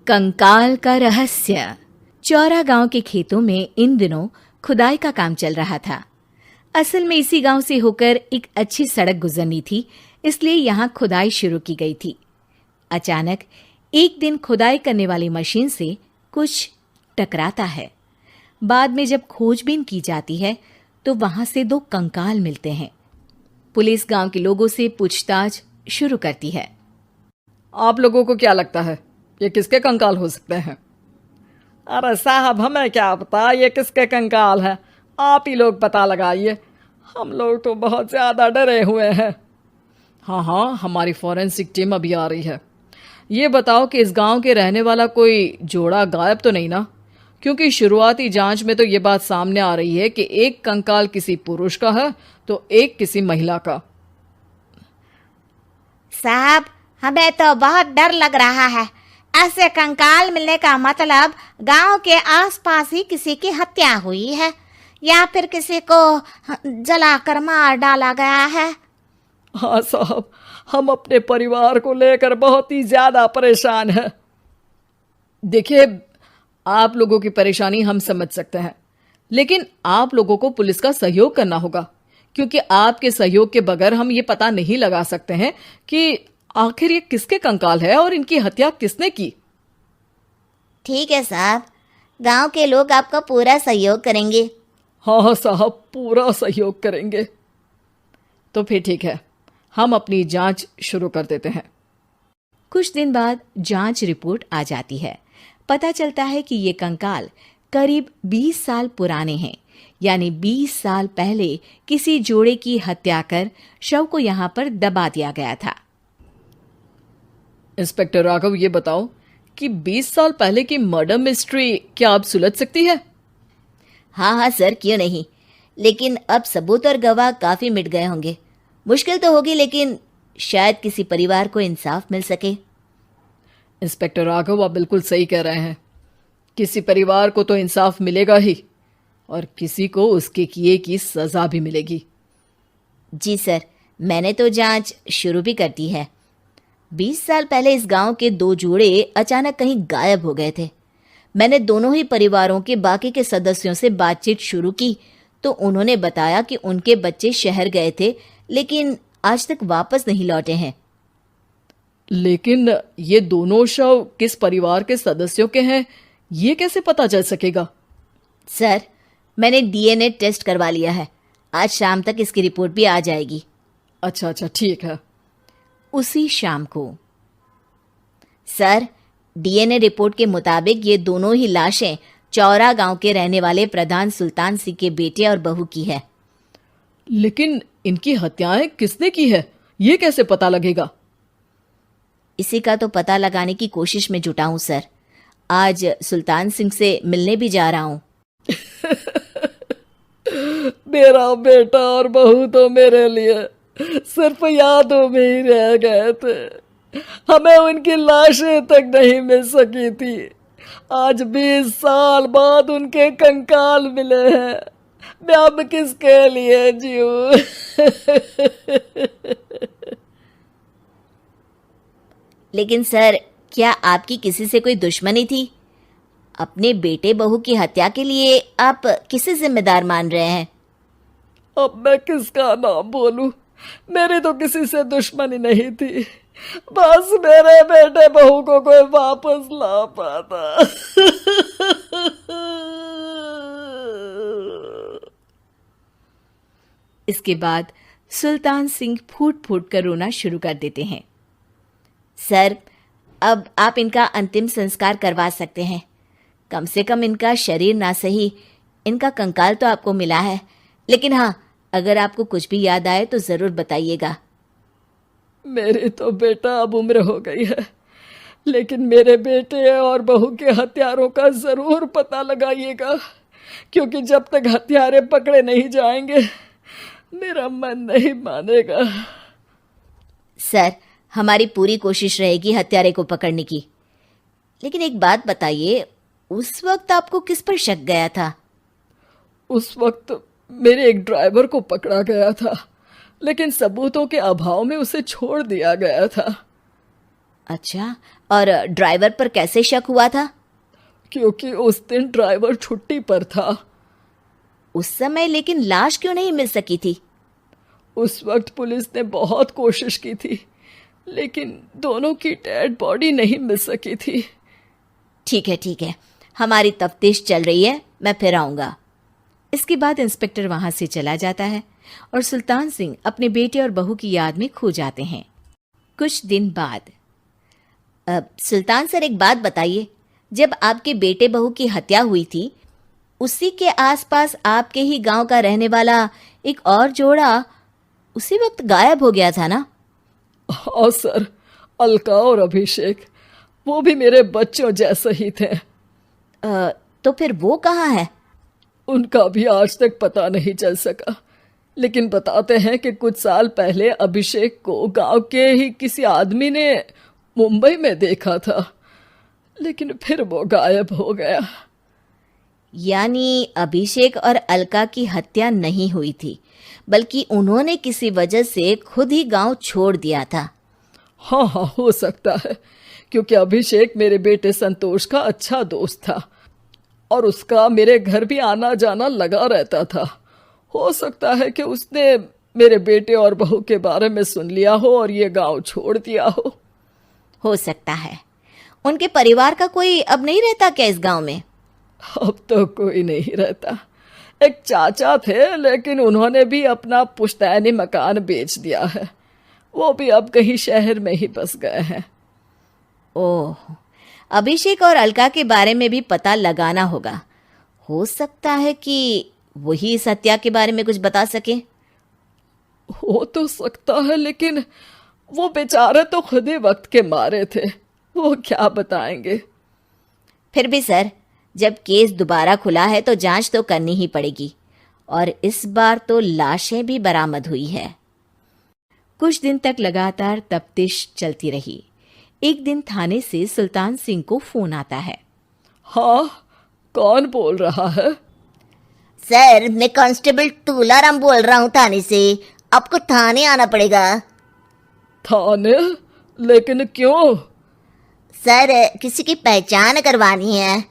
कंकाल का रहस्य। चौरा गांव के खेतों में इन दिनों खुदाई का काम चल रहा था। असल में इसी गांव से होकर एक अच्छी सड़क गुजरनी थी, इसलिए यहाँ खुदाई शुरू की गई थी। अचानक एक दिन खुदाई करने वाली मशीन से कुछ टकराता है। बाद में जब खोजबीन की जाती है तो वहां से 2 कंकाल मिलते हैं। पुलिस गांव के लोगों से पूछताछ शुरू करती है। आप लोगों को क्या लगता है ये किसके कंकाल हो सकते हैं? अरे साहब, हमें क्या पता ये किसके कंकाल है, आप ही लोग पता लगाइए। हम लोग तो बहुत ज़्यादा डरे हुए हैं। हाँ, हमारी फॉरेंसिक टीम अभी आ रही है। ये बताओ कि इस गांव के रहने वाला कोई जोड़ा गायब तो नहीं ना? क्योंकि शुरुआती जांच में तो ये बात सामने आ रही है कि एक कंकाल किसी पुरुष का है तो एक किसी महिला का। साहब, हमें तो बहुत डर लग रहा है। ऐसे कंकाल मिलने का मतलब गांव के आसपास ही किसी की हत्या हुई है या फिर किसी को जलाकर मार डाला गया है। हाँ साहब, हम अपने परिवार को लेकर बहुत ही ज्यादा परेशान हैं। देखिए, आप लोगों की परेशानी हम समझ सकते हैं, लेकिन आप लोगों को पुलिस का सहयोग करना होगा, क्योंकि आपके सहयोग के बगैर हम ये पता नहीं लगा सकते हैं कि आखिर ये किसके कंकाल है और इनकी हत्या किसने की। ठीक है साहब, गांव के लोग आपका पूरा सहयोग करेंगे। हाँ साहब, पूरा सहयोग करेंगे। तो फिर ठीक है, हम अपनी जांच शुरू कर देते हैं। कुछ दिन बाद जांच रिपोर्ट आ जाती है। पता चलता है कि ये कंकाल करीब 20 साल पुराने हैं, यानी 20 साल पहले किसी जोड़े की हत्या कर शव को यहाँ पर दबा दिया गया था। इंस्पेक्टर राघव, ये बताओ कि 20 साल पहले की मर्डर मिस्ट्री क्या अब सुलझ सकती है? हाँ सर, क्यों नहीं। लेकिन अब सबूत और गवाह काफी मिट गए होंगे। मुश्किल तो होगी, लेकिन शायद किसी परिवार को इंसाफ मिल सके। इंस्पेक्टर राघव, आप बिल्कुल सही कह रहे हैं। किसी परिवार को तो इंसाफ मिलेगा ही और किसी को उसके किए की सजा भी मिलेगी। जी सर, मैंने तो जांच शुरू भी कर दी है। 20 साल पहले इस गांव के 2 जोड़े अचानक कहीं गायब हो गए थे। मैंने दोनों ही परिवारों के बाकी के सदस्यों से बातचीत शुरू की तो उन्होंने बताया कि उनके बच्चे शहर गए थे, लेकिन आज तक वापस नहीं लौटे हैं। लेकिन ये दोनों शव किस परिवार के सदस्यों के हैं, ये कैसे पता चल सकेगा? सर, मैंने डीएनए टेस्ट करवा लिया है। आज शाम तक इसकी रिपोर्ट भी आ जाएगी। अच्छा, ठीक है। उसी शाम को सर, डीएनए रिपोर्ट के मुताबिक ये दोनों ही लाशें चौरा गांव के रहने वाले प्रधान सुल्तान सिंह के बेटे और बहू की है। लेकिन इनकी हत्याएं किसने की है, ये कैसे पता लगेगा? इसी का तो पता लगाने की कोशिश में जुटा हूं सर। आज सुल्तान सिंह से मिलने भी जा रहा हूं। मेरा बेटा और बहू तो मेरे लिए सिर्फ यादों में ही रह गए थे। हमें उनकी लाशें तक नहीं मिल सकी थी। आज 20 साल बाद उनके कंकाल मिले हैं। मैं अब किसके लिए जीऊं? लेकिन सर, क्या आपकी किसी से कोई दुश्मनी थी? अपने बेटे बहू की हत्या के लिए आप किसे जिम्मेदार मान रहे हैं? अब मैं किसका नाम बोलूं? मेरी तो किसी से दुश्मनी नहीं थी, बस मेरे बेटे बहू को कोई वापस ला पाता। इसके बाद सुल्तान सिंह फूट फूट कर रोना शुरू कर देते हैं। सर, अब आप इनका अंतिम संस्कार करवा सकते हैं। कम से कम इनका शरीर ना सही, इनका कंकाल तो आपको मिला है। लेकिन हाँ, अगर आपको कुछ भी याद आए तो जरूर बताइएगा। मेरी तो बेटा अब उम्र हो गई है, लेकिन मेरे बेटे और बहू के हत्यारों का जरूर पता लगाइएगा, क्योंकि जब तक हत्यारे पकड़े नहीं जाएंगे मेरा मन नहीं मानेगा। सर, हमारी पूरी कोशिश रहेगी हत्यारे को पकड़ने की। लेकिन एक बात बताइए, उस वक्त आपको किस पर शक गया था? उस वक्त मेरे एक ड्राइवर को पकड़ा गया था, लेकिन सबूतों के अभाव में उसे छोड़ दिया गया था। अच्छा, और ड्राइवर पर कैसे शक हुआ था? क्योंकि उस दिन ड्राइवर छुट्टी पर था। उस समय लेकिन लाश क्यों नहीं मिल सकी थी? उस वक्त पुलिस ने बहुत कोशिश की थी, लेकिन दोनों की डेड बॉडी नहीं मिल सकी थी। ठीक है, हमारी तफ्तीश चल रही है, मैं फिर आऊंगा। इसके बाद इंस्पेक्टर वहां से चला जाता है और सुल्तान सिंह अपने बेटे और बहू की याद में खो जाते हैं। कुछ दिन बाद सुल्तान सर, एक बात बताइए, जब आपके बेटे बहू की हत्या हुई थी, उसी के आसपास आपके ही गांव का रहने वाला एक और जोड़ा उसी वक्त गायब हो गया था ना? हाँ सर, अलका और अभिषेक, वो भी मेरे बच्चों जैसे ही थे। तो फिर वो कहाँ है? उनका भी आज तक पता नहीं चल सका, लेकिन बताते हैं कि कुछ साल पहले अभिषेक को गांव के ही किसी आदमी ने मुंबई में देखा था, लेकिन फिर वो गायब हो गया। यानी अभिषेक और अलका की हत्या नहीं हुई थी, बल्कि उन्होंने किसी वजह से खुद ही गांव छोड़ दिया था। हाँ, हो सकता है, क्योंकि अभिषेक मेरे बेटे संतोष का अच्छा दोस्त था और उसका मेरे घर भी आना जाना लगा रहता था। हो सकता है कि उसने मेरे बेटे और बहू के बारे में सुन लिया हो और ये गांव छोड़ दिया हो सकता है। उनके परिवार का कोई अब नहीं रहता क्या इस गांव में? अब तो कोई नहीं रहता। एक चाचा थे, लेकिन उन्होंने भी अपना पुश्तैनी मकान बेच दिया है। वो भी अब कहीं शहर में ही बस गए हैं। ओह, अभिषेक और अलका के बारे में भी पता लगाना होगा। हो सकता है कि वही इस हत्या के बारे में कुछ बता सके। हो तो सकता है, लेकिन वो बेचारे तो खुद ही वक्त के मारे थे, वो क्या बताएंगे। फिर भी सर, जब केस दोबारा खुला है तो जांच तो करनी ही पड़ेगी, और इस बार तो लाशें भी बरामद हुई है। कुछ दिन तक लगातार तफ्तीश चलती रही। एक दिन थाने से सुल्तान सिंह को फोन आता है। हाँ, कौन बोल रहा है? सर, मैं कांस्टेबल तुलाराम बोल रहा हूँ थाने से। आपको थाने आना पड़ेगा। थाने? लेकिन क्यों? सर, किसी की पहचान करवानी है।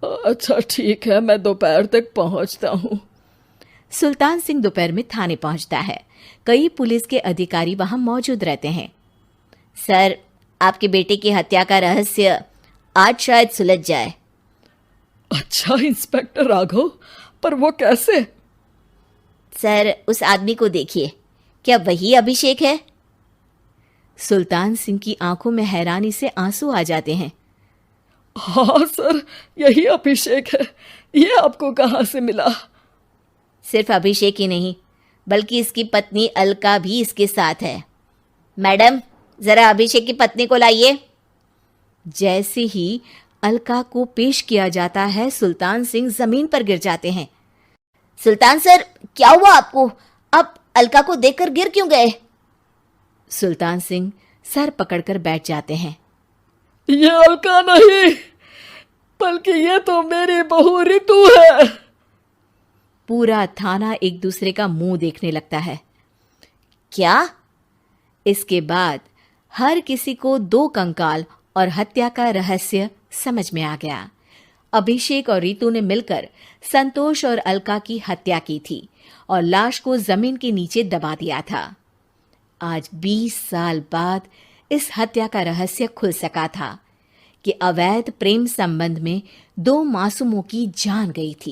अच्छा ठीक है, मैं दोपहर तक पहुंचता हूँ। सुल्तान सिंह दोपहर में थाने पहुंचता है। कई पुलिस के अधिकारी वहां मौजूद रहते हैं। सर, आपके बेटे की हत्या का रहस्य आज शायद सुलझ जाए। अच्छा इंस्पेक्टर राघव, पर वो कैसे? सर, उस आदमी को देखिए, क्या वही अभिषेक है? सुल्तान सिंह की आंखों में हैरानी से आंसू आ जाते हैं। हाँ सर, यही अभिषेक है। ये आपको कहाँ से मिला? सिर्फ अभिषेक ही नहीं, बल्कि इसकी पत्नी अलका भी इसके साथ है। मैडम, जरा अभिषेक की पत्नी को लाइए। जैसे ही अलका को पेश किया जाता है, सुल्तान सिंह जमीन पर गिर जाते हैं। सुल्तान सर, क्या हुआ आपको? आप अलका को देखकर गिर क्यों गए? सुल्तान सिंह सर पकड़कर बैठ जाते हैं। ये अलका नहीं, बल्कि ये तो मेरी बहू रितु है। पूरा थाना एक दूसरे का मुंह देखने लगता है। क्या? इसके बाद हर किसी को दो कंकाल और हत्या का रहस्य समझ में आ गया। अभिषेक और रितु ने मिलकर संतोष और अलका की हत्या की थी और लाश को जमीन के नीचे दबा दिया था। आज 20 साल बाद इस हत्या का रहस्य खुल सका था कि अवैध प्रेम संबंध में 2 मासूमों की जान गई थी।